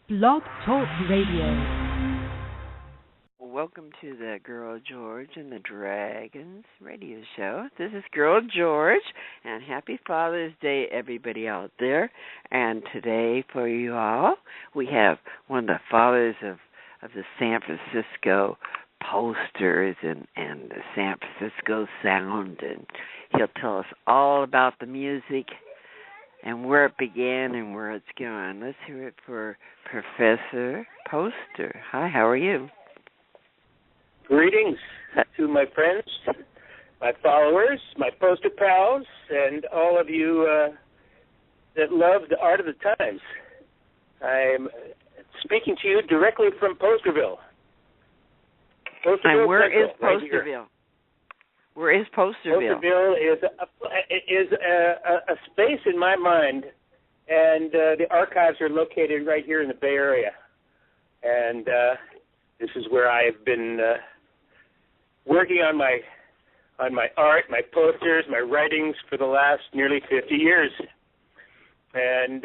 Blog Talk Radio. Welcome to the Girl George and the Dragons radio show. This is Girl George, and happy Father's Day, everybody out there. And today for you all, we have one of the fathers of the San Francisco posters and the San Francisco sound, and he'll tell us all about the music and where it began and where it's gone. Let's hear it for Professor Poster. Hi, how are you? Greetings to my friends, my followers, my poster pals, and all of you that love the art of the times. I'm speaking to you directly from Posterville. And where is Central, Posterville? Right, where is Posterville? Posterville is a space in my mind, and the archives are located right here in the Bay Area. And this is where I have been working on my art, my posters, my writings for the last nearly 50 years. And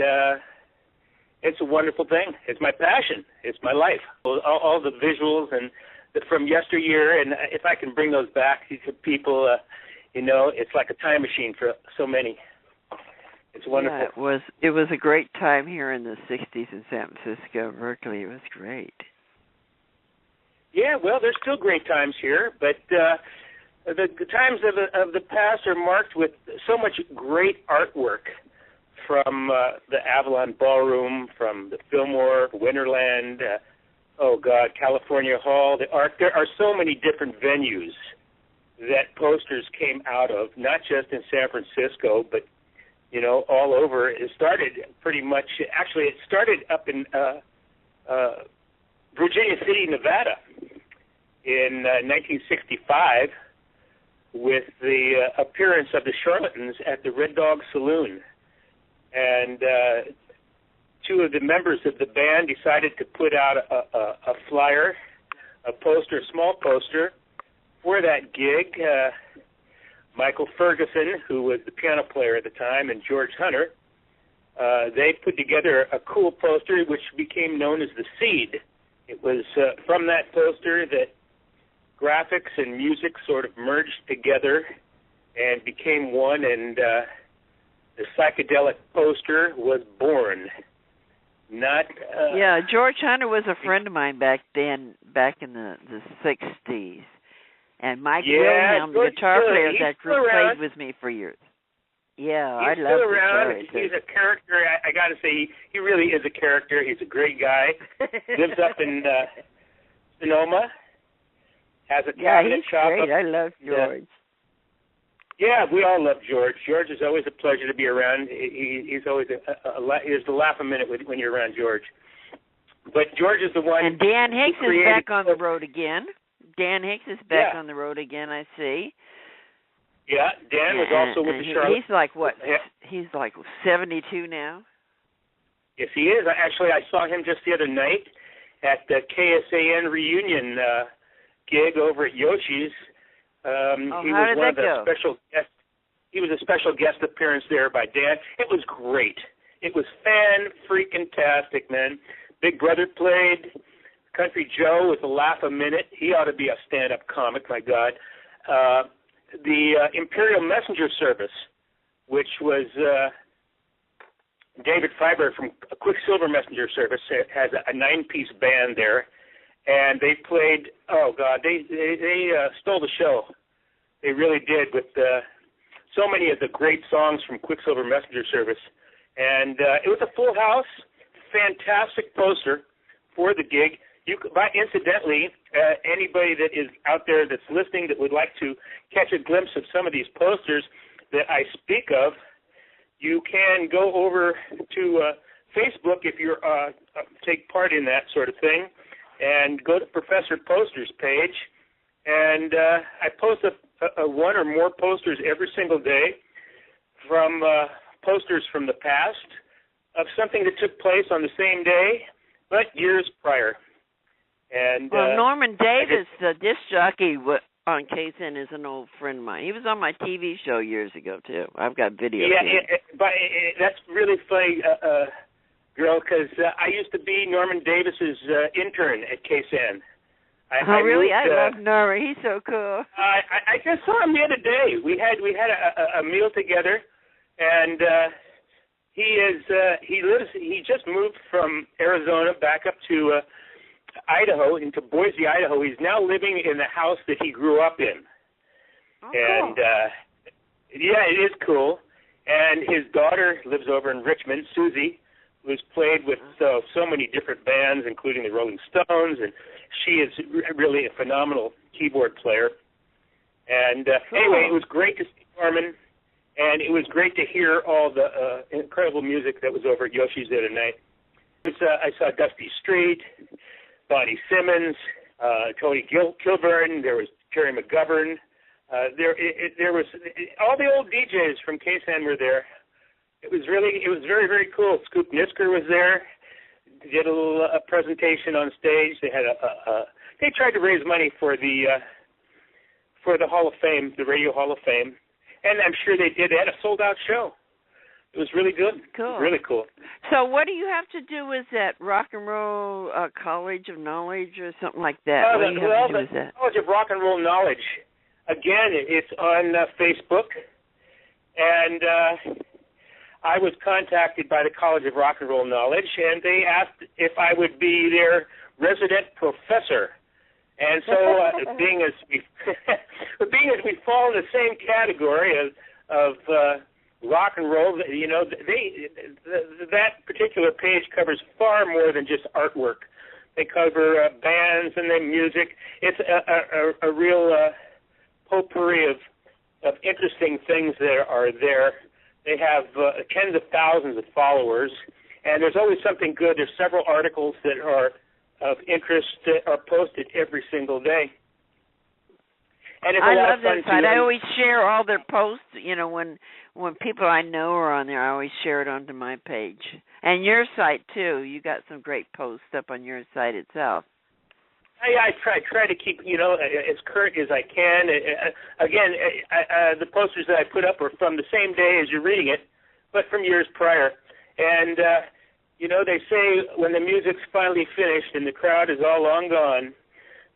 it's a wonderful thing. It's my passion. It's my life. All the visuals and from yesteryear, and if I can bring those back to people, it's like a time machine for so many. It's wonderful. Yeah, it was a great time here in the 60s in San Francisco, Berkeley. It was great. Yeah, well, there's still great times here, but the times of the past are marked with so much great artwork from the Avalon Ballroom, from the Fillmore, Winterland, California Hall, the Arc. There are so many different venues that posters came out of, not just in San Francisco, but, all over. It started pretty much, actually, it started up in Virginia City, Nevada in 1965 with the appearance of the Charlatans at the Red Dog Saloon. And two of the members of the band decided to put out a flyer, a poster, a small poster for that gig. Michael Ferguson, who was the piano player at the time, and George Hunter, they put together a cool poster which became known as the Seed. It was from that poster that graphics and music sort of merged together and became one, and the psychedelic poster was born. George Hunter was a friend of mine back in the 60s. And Mike Wilhelm, the guitar player of that group, played with me for years. Yeah, I love He's still around. He's a character. I got to say, he really is a character. He's a great guy. Lives up in Sonoma. Has a cabinet shop. Yeah, he's great. I love George. Yeah, we all love George. George is always a pleasure to be around. He's always he's to laugh a minute when you're around George. But George is the one. And Dan Hicks is back on the road again. Dan Hicks is back on the road again, I see. Yeah, Dan was also with the Charlotte. He's like what? He's like 72 now. Yes, he is. I saw him just the other night at the KSAN reunion gig over at Yoshi's. He was one of the special guests. He was a special guest appearance there by Dan. It was great. It was fan-freaking-tastic, man. Big Brother played. Country Joe with a laugh a minute. He ought to be a stand-up comic, my God. The Imperial Messenger Service, which was David Freiberg from Quicksilver Messenger Service, has a 9-piece band there. And they played, they stole the show. They really did with so many of the great songs from Quicksilver Messenger Service. And it was a full house, fantastic poster for the gig. Incidentally, anybody that is out there that's listening that would like to catch a glimpse of some of these posters that I speak of, you can go over to Facebook if you take part in that sort of thing, and go to Professor Poster's page, and I post one or more posters every single day from posters from the past of something that took place on the same day, but years prior. And Norman Davis, the disc jockey on KSN, is an old friend of mine. He was on my TV show years ago, too. I've got videos. But that's really funny. girl, because I used to be Norman Davis's intern at KSAN. Really? I love Norman. He's so cool. I just saw him the other day. We had a meal together, and he just moved from Arizona back up to Idaho, into Boise, Idaho. He's now living in the house that he grew up in. Oh, and cool. yeah, it is cool. And his daughter lives over in Richmond, Susie, who's played with so many different bands, including the Rolling Stones, and she is really a phenomenal keyboard player. And anyway, it was great to see Norman, and it was great to hear all the incredible music that was over at Yoshi's the other night. I saw Dusty Street, Bonnie Simmons, Tony Kilburn. There was Terry McGovern. There was all the old DJs from KSAN were there. It was very, very cool. Scoop Nisker was there. Did a little presentation on stage. They had they tried to raise money for the Hall of Fame, the Radio Hall of Fame, and I'm sure they did. They had a sold-out show. It was really good. Cool. It was really cool. So what do you have to do with that Rock and Roll College of Knowledge or something like that? What do you have to do with that? College of Rock and Roll Knowledge. Again, it's on Facebook, and I was contacted by the College of Rock and Roll Knowledge, and they asked if I would be their resident professor. And so, being as we fall in the same category of rock and roll, you know, that particular page covers far more than just artwork. They cover bands and their music. It's a real potpourri of interesting things that are there. They have tens of thousands of followers, and there's always something good. There's several articles that are of interest that are posted every single day. And it's I a lot love of fun that site. too. I always share all their posts. You know, when people I know are on there, I always share it onto my page. And your site too. You got some great posts up on your site itself. I try to keep, you know, as current as I can. Again, the posters that I put up are from the same day as you're reading it, but from years prior. And, you know, they say when the music's finally finished and the crowd is all long gone,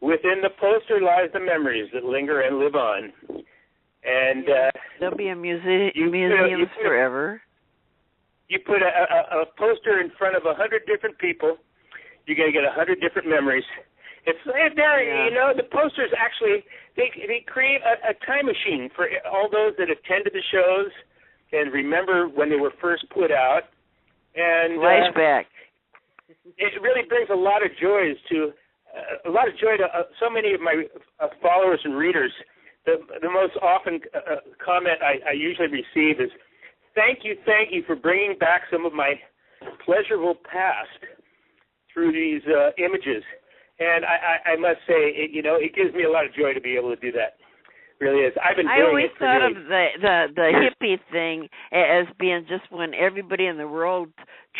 within the poster lies the memories that linger and live on. And there'll be a museum forever. You put a poster in front of 100 different people, you're going to get 100 different memories. It's there, you know, the posters actually, they create a time machine for all those that attended the shows and remember when they were first put out. And flashback. It really brings a lot of joy to so many of my followers and readers. The most often comment I usually receive is, thank you for bringing back some of my pleasurable past through these images. And I must say, it gives me a lot of joy to be able to do that. It really is. I've been doing it. I always thought of the hippie thing as being just when everybody in the world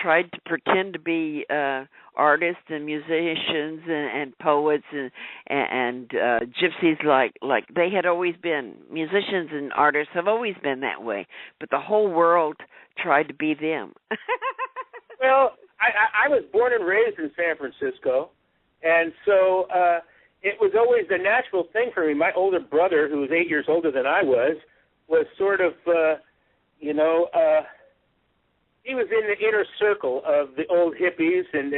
tried to pretend to be artists and musicians and poets and gypsies, like they had always been. Musicians and artists have always been that way, but the whole world tried to be them. Well, I was born and raised in San Francisco. And so it was always the natural thing for me. My older brother, who was 8 years older than I was sort of, he was in the inner circle of the old hippies. And,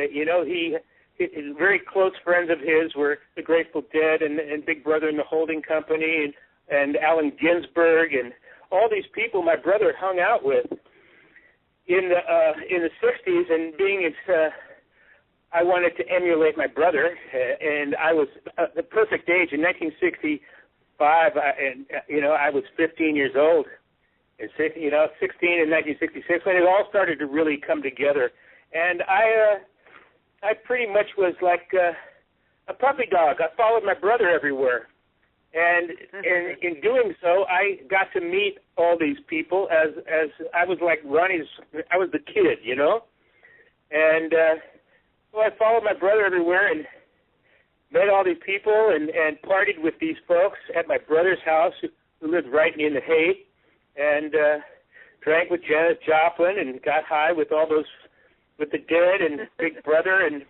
very close friends of his were the Grateful Dead and Big Brother and the Holding Company and Allen Ginsberg and all these people my brother hung out with in the 60s. And being I wanted to emulate my brother, and I was the perfect age. In 1965, I was 15 years old. And 16 in 1966, when it all started to really come together. And I pretty much was like a puppy dog. I followed my brother everywhere. And in doing so, I got to meet all these people as I was like I was the kid, you know? And so I followed my brother everywhere and met all these people and partied with these folks at my brother's house who lived right in the Haight, and drank with Janis Joplin and got high with all those with the dead and Big Brother, and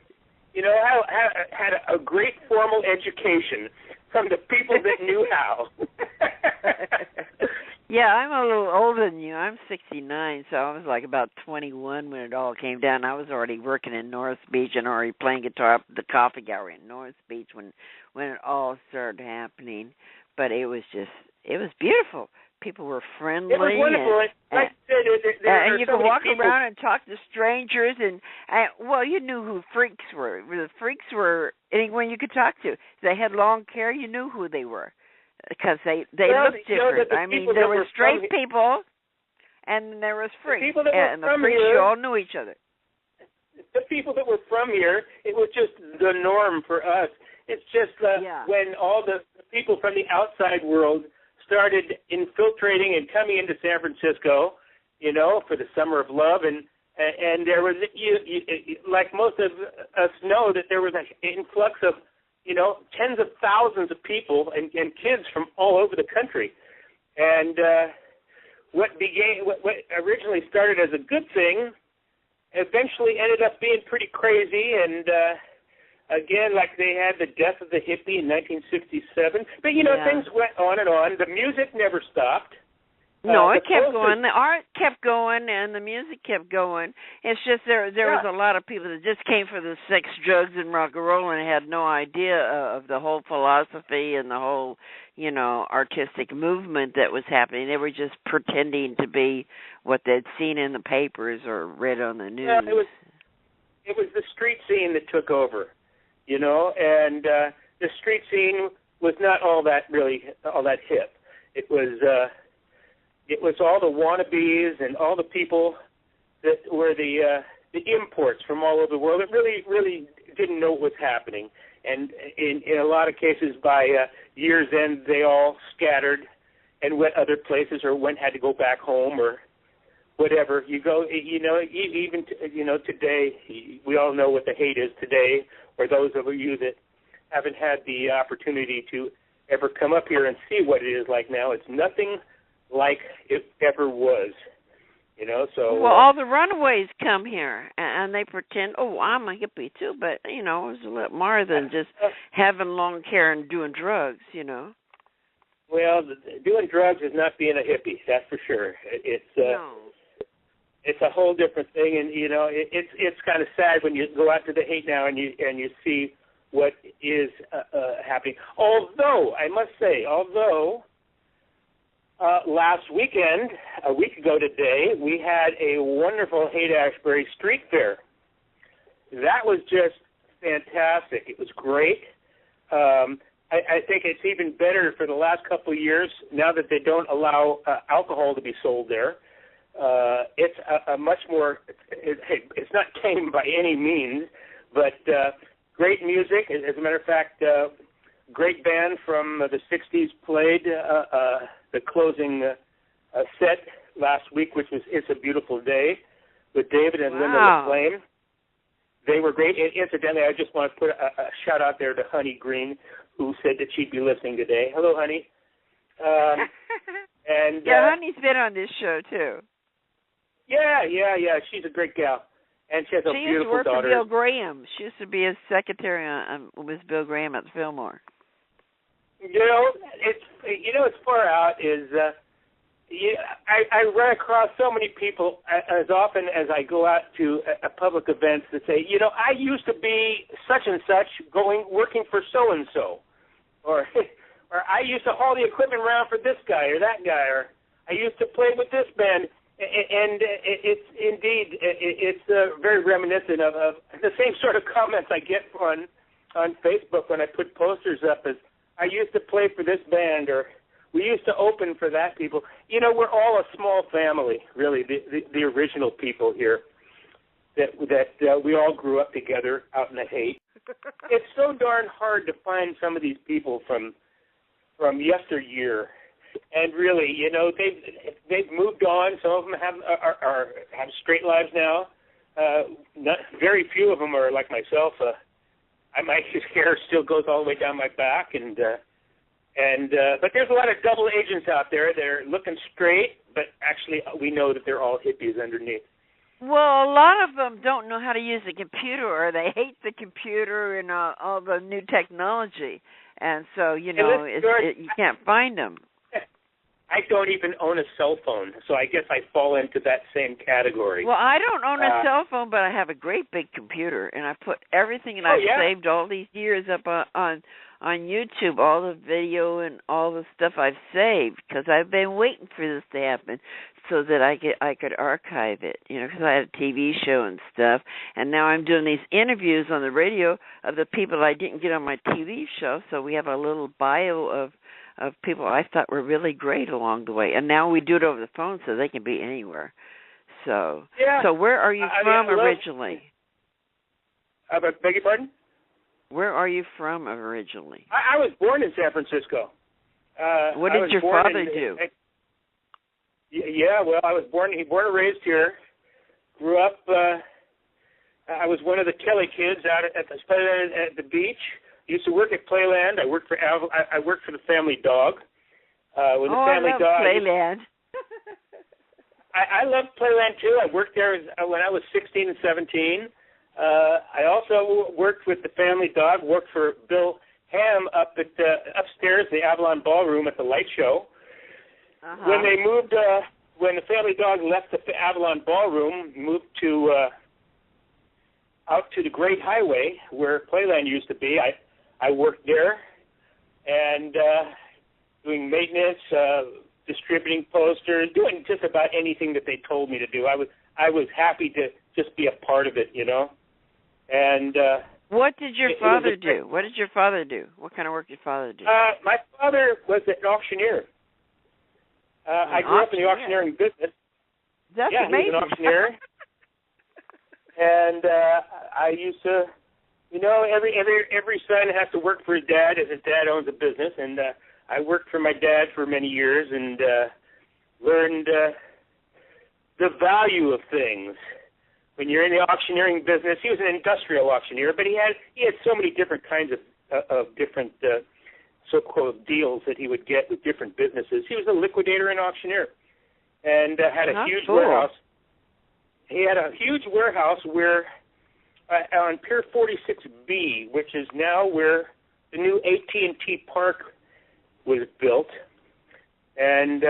had a great formal education from the people that knew how. Yeah, I'm a little older than you. I'm 69, so I was like about 21 when it all came down. I was already working in North Beach and already playing guitar up at the coffee gallery in North Beach when it all started happening. But it was beautiful. People were friendly. It was wonderful. And you could walk around and talk to strangers. And well, you knew who freaks were. The freaks were anyone you could talk to. They had long hair. You knew who they were because they looked different. I mean, there were straight people, and there was freaks. And the freaks, you all knew each other. The people that were from here, it was just the norm for us. It's just when all the people from the outside world started infiltrating and coming into San Francisco, for the Summer of Love, and there was, like most of us know, that there was an influx of, tens of thousands of people and kids from all over the country, and what originally started as a good thing eventually ended up being pretty crazy, and again, like they had the death of the hippie in 1967. But, things went on and on. The music never stopped. No, it kept going. The art kept going, and the music kept going. It's just there was a lot of people that just came for the sex, drugs, and rock and roll and had no idea of the whole philosophy and the whole, artistic movement that was happening. They were just pretending to be what they'd seen in the papers or read on the news. Yeah, it was the street scene that took over. And the street scene was not all that hip. It was all the wannabes and all the people that were the imports from all over the world that really didn't know what was happening. And in a lot of cases, by year's end, they all scattered and went other places or had to go back home or whatever. You go, even today, we all know what the hate is today. For those of you that haven't had the opportunity to ever come up here and see what it is like now, it's nothing like it ever was, so... Well, all the runaways come here, and they pretend, I'm a hippie too, but, it was a lot more than just having long hair and doing drugs, Well, doing drugs is not being a hippie, that's for sure. It's a whole different thing, and it's kind of sad when you go out to the Haight now and you see what is happening. Although I must say, last weekend, a week ago today, we had a wonderful Haight-Ashbury street fair. That was just fantastic. It was great. I think it's even better for the last couple of years now that they don't allow alcohol to be sold there. It's a much more, it's not tame by any means, but great music. As a matter of fact, great band from the 60s played the closing set last week, which was It's a Beautiful Day, with David and Linda LaFlame. They were great. And incidentally, I just want to put a shout out there to Honey Green, who said that she'd be listening today. Hello, Honey. And Honey's been on this show, too. Yeah. She's a great gal, and she has a beautiful daughter. She used to work for Bill Graham. She used to be his secretary with Bill Graham at the Fillmore. It's far out. I run across so many people as often as I go out to public events that say, I used to be such and such working for so and so, or I used to haul the equipment around for this guy or that guy, or I used to play with this band. And it's very reminiscent of the same sort of comments I get on Facebook when I put posters up as, I used to play for this band, or we used to open for that people. We're all a small family, really, the original people here, that we all grew up together out in the Haight. It's so darn hard to find some of these people from yesteryear. And really, they've moved on. Some of them have straight lives now. Very few of them are like myself. My hair still goes all the way down my back, but there's a lot of double agents out there. They're looking straight, but actually we know that they're all hippies underneath. Well, a lot of them don't know how to use the computer, or they hate the computer and all the new technology, and so you can't find them. I don't even own a cell phone, so I guess I fall into that same category. Well, I don't own a cell phone, but I have a great big computer, and I put everything that I've saved all these years up on YouTube, all the video and all the stuff I've saved, because I've been waiting for this to happen so that I could archive it, because I had a TV show and stuff, and now I'm doing these interviews on the radio of the people I didn't get on my TV show, so we have a little bio of people I thought were really great along the way. And now we do it over the phone so they can be anywhere. So where are you from originally? I beg your pardon? Where are you from originally? I was born in San Francisco. What did your father do? Well, I was born and raised here. Grew up, I was one of the Kelly kids out at the beach. Used to work at Playland. I worked for the Family Dog. With the Family I love Dog. Playland. I loved Playland too. I worked there when I was 16 and 17. I also worked with the Family Dog. Worked for Bill Ham upstairs in the Avalon Ballroom at the Light Show. When they moved, when the Family Dog left the Avalon Ballroom, moved to out to the Great Highway where Playland used to be. I worked there and doing maintenance, distributing posters, doing just about anything that they told me to do. I was happy to just be a part of it, And what did your father do? What did your father do? What kind of work did your father do? My father was an auctioneer. I grew up in the auctioneering business. That's amazing. He was an auctioneer. And I used to, every son has to work for his dad, as his dad owns a business. And I worked for my dad for many years and learned the value of things. When you're in the auctioneering business, he was an industrial auctioneer, but he had so many different kinds of different so-called deals that he would get with different businesses. He was a liquidator and auctioneer, and had a huge warehouse. He had a huge warehouse where on Pier 46B, which is now where the new AT&T Park was built, and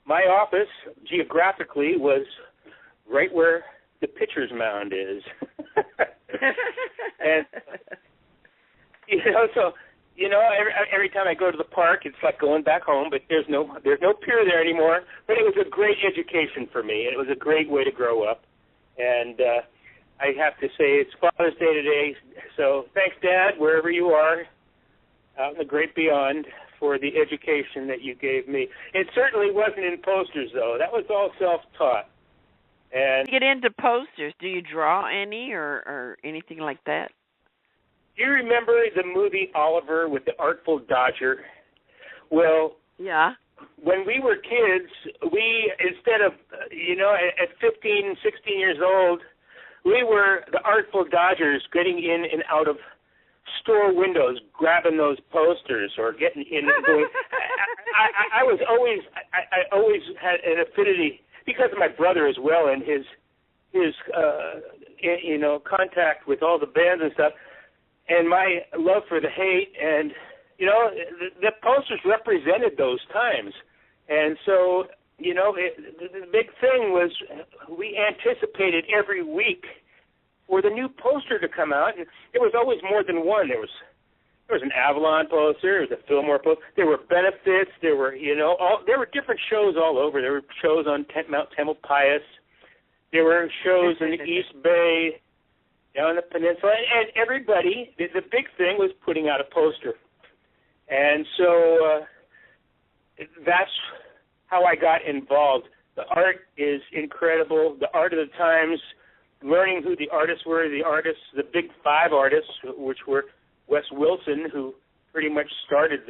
my office geographically was right where the pitcher's mound is. And every time I go to the park, it's like going back home, but there's no pier there anymore. But it was a great education for me. It was a great way to grow up. And I have to say it's Father's Day today, so thanks, Dad, wherever you are out in the great beyond, for the education that you gave me. It certainly wasn't in posters, though. That was all self-taught. And get into posters. Do you draw any or anything like that? Do you remember the movie Oliver with the Artful Dodger? Well, yeah. When we were kids, we, instead of, at 15, 16 years old, we were the Artful Dodgers getting in and out of store windows, grabbing those posters or getting in and going. I always had an affinity, because of my brother as well and his contact with all the bands and stuff, and my love for the Haight, and the posters represented those times. And so the big thing was we anticipated every week for the new poster to come out, and there was always more than one. There was an Avalon poster, there was a Fillmore poster, there were benefits, there were there were different shows all over. There were shows on Mount Tamalpais, there were shows in the East Bay, down the peninsula, and everybody, the big thing was putting out a poster. And so that's how I got involved. The art is incredible. The art of the times, learning who the artists were, the big five artists, which were Wes Wilson, who pretty much started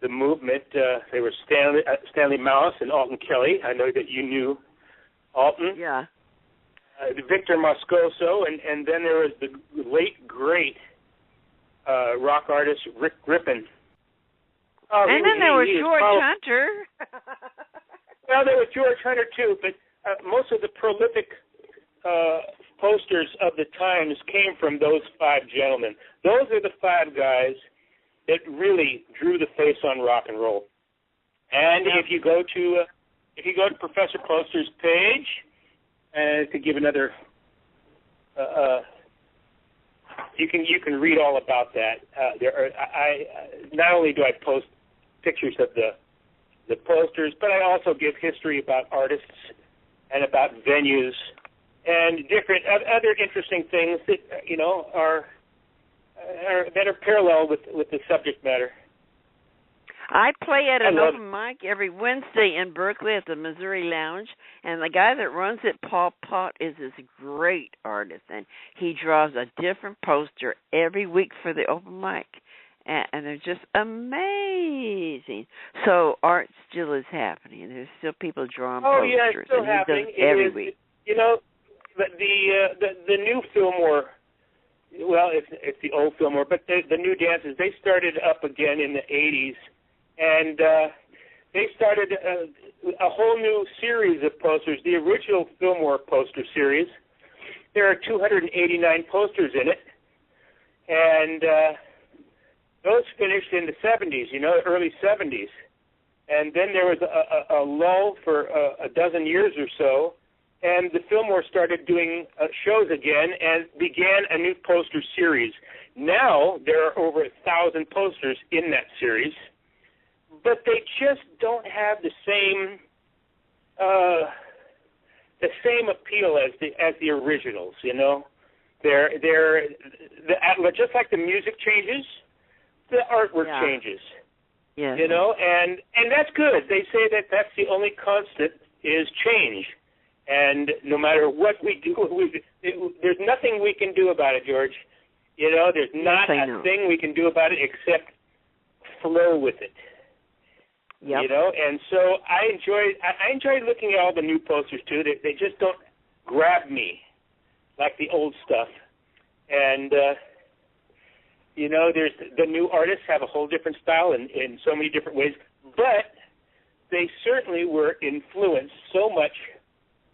the movement. They were Stanley Mouse and Alton Kelly. I know that you knew Alton. Yeah. Victor Moscoso, and then there was the late, great rock artist Rick Griffin. And then there was George Hunter. Well, there was George Hunter, too, but most of the prolific posters of the times came from those 5 gentlemen. Those are the 5 guys that really drew the face on rock and roll. And if you go to Professor Poster's page, to give another, you can read all about that. Not only do I post pictures of the posters, but I also give history about artists and about venues and different other interesting things that are parallel with the subject matter. I play at an open mic every Wednesday in Berkeley at the Missouri Lounge, and the guy that runs it, Paul Pott, is this great artist, and he draws a different poster every week for the open mic, and they're just amazing. So art still is happening. There's still people drawing posters. Oh yeah, it's still happening. Every week. The new Fillmore. Well, it's the old Fillmore, but the new dances, they started up again in the 80s, and they started a whole new series of posters, the original Fillmore poster series. There are 289 posters in it, and those finished in the 70s, early 70s. And then there was a lull for a dozen years or so, and the Fillmore started doing shows again and began a new poster series. Now there are over 1,000 posters in that series, but they just don't have the same appeal as the originals. They're just like the music changes, the artwork changes. Yeah. And that's good. They say that's the only constant is change. And no matter what we do, there's nothing we can do about it, George. There's not a thing we can do about it except flow with it. Yep. And so I enjoy looking at all the new posters too. They just don't grab me like the old stuff. And there's the new artists have a whole different style in so many different ways, but they certainly were influenced so much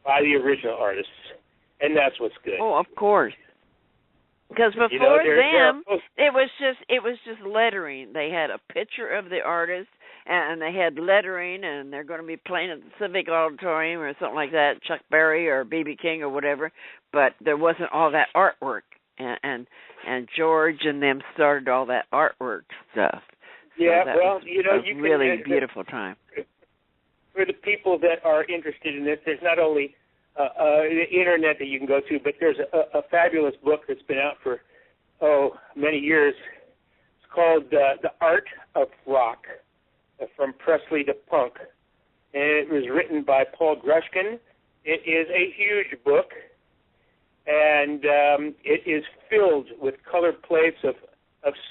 by the original artists, and that's what's good. Oh, of course. Because before them, it was just lettering. They had a picture of the artist, and they had lettering, and they're going to be playing at the Civic Auditorium or something like that, Chuck Berry or B.B. King or whatever. But there wasn't all that artwork, and George and them started all that artwork stuff. Yeah, so well, you can really beautiful time. For the people that are interested in this, there's not only the internet that you can go to, but there's a fabulous book that's been out for many years. It's called The Art of Rock, From Presley to Punk, and it was written by Paul Grushkin. It is a huge book, and it is filled with colored plates of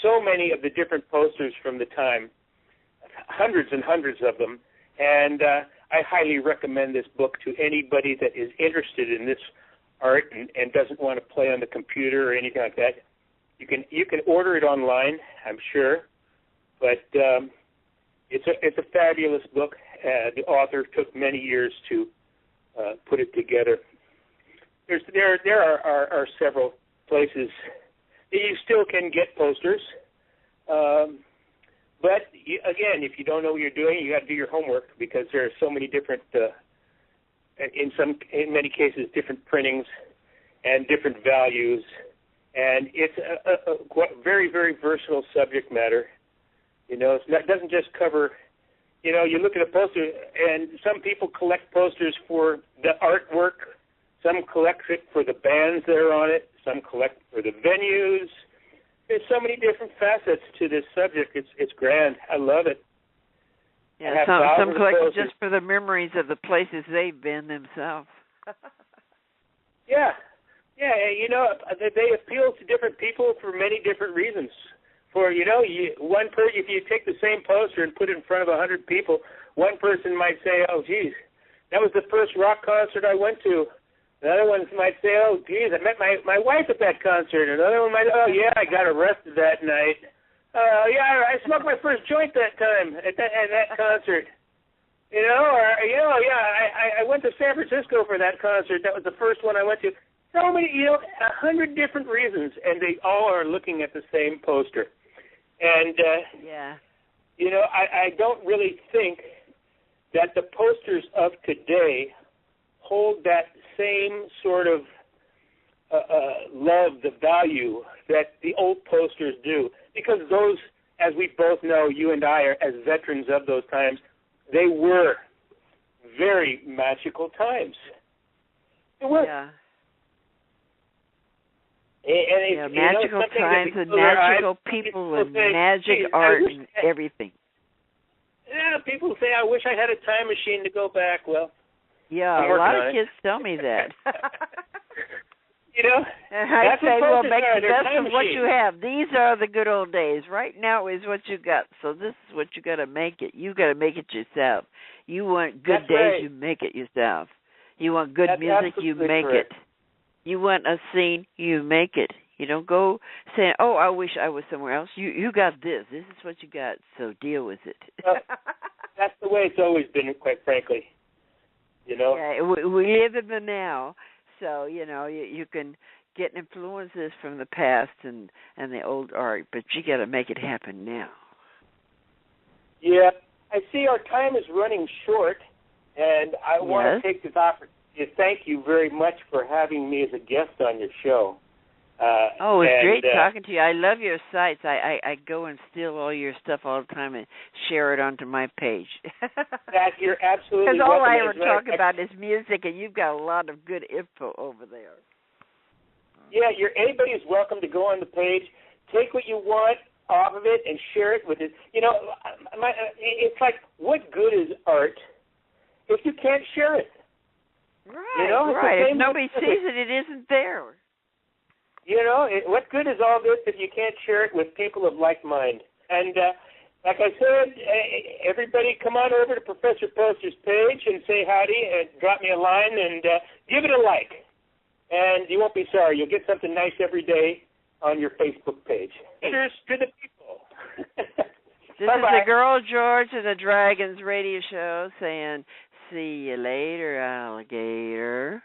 so many of the different posters from the time, hundreds and hundreds of them. And I highly recommend this book to anybody that is interested in this art and doesn't want to play on the computer or anything like that. You can order it online, I'm sure, but it's a fabulous book. The author took many years to put it together. There are several places that you still can get posters. But, again, if you don't know what you're doing, you got to do your homework because there are so many different, in many cases, different printings and different values. And it's a very, very versatile subject matter. It doesn't just cover, you look at a poster, and some people collect posters for the artwork. Some collect it for the bands that are on it. Some collect for the venues. There's so many different facets to this subject. It's grand. I love it. Yeah, some collect just for the memories of the places they've been themselves. Yeah. They appeal to different people for many different reasons. For one person, if you take the same poster and put it in front of 100 people, one person might say, "Oh, geez, that was the first rock concert I went to." Another one might say, "Oh, geez, I met my wife at that concert." Another one might, "Oh, yeah, I got arrested that night." Yeah, I smoked my first joint that time at that concert. I went to San Francisco for that concert. That was the first one I went to. So many, 100 different reasons, and they all are looking at the same poster. And, I don't really think that the posters of today hold that same sort of love, the value that the old posters do. Because those, as we both know, you and I are as veterans of those times, they were very magical times. They were. Yeah. And magical times and magical people and magic art and everything. Yeah, people say, I wish I had a time machine to go back. Well, yeah, a lot of kids tell me that. I say, well, make the best of what you have. These are the good old days. Right now is what you got. So this is what you got to make it. You got to make it yourself. You want good days, you make it yourself. You want good music, you make it. You want a scene, you make it. You don't go saying, oh, I wish I was somewhere else. You got this. This is what you got, so deal with it. That's the way it's always been, quite frankly. Yeah, we live in the now, so, you can get influences from the past and the old art, but you got to make it happen now. Yeah, I see our time is running short, and I want to take this opportunity to thank you very much for having me as a guest on your show. It's great talking to you. I love your sites. I go and steal all your stuff all the time and share it onto my page. That you're absolutely because all I ever talk about is music, and you've got a lot of good info over there. Yeah, anybody is welcome to go on the page, take what you want off of it, and share it with it. It's like, what good is art if you can't share it? Right, right. If nobody sees it, it isn't there. What good is all this if you can't share it with people of like mind? And like I said, everybody come on over to Professor Poster's page and say howdy and drop me a line and give it a like. And you won't be sorry. You'll get something nice every day on your Facebook page. Cheers to the people. This is the Girl George and the Dragons radio show saying, see you later, alligator.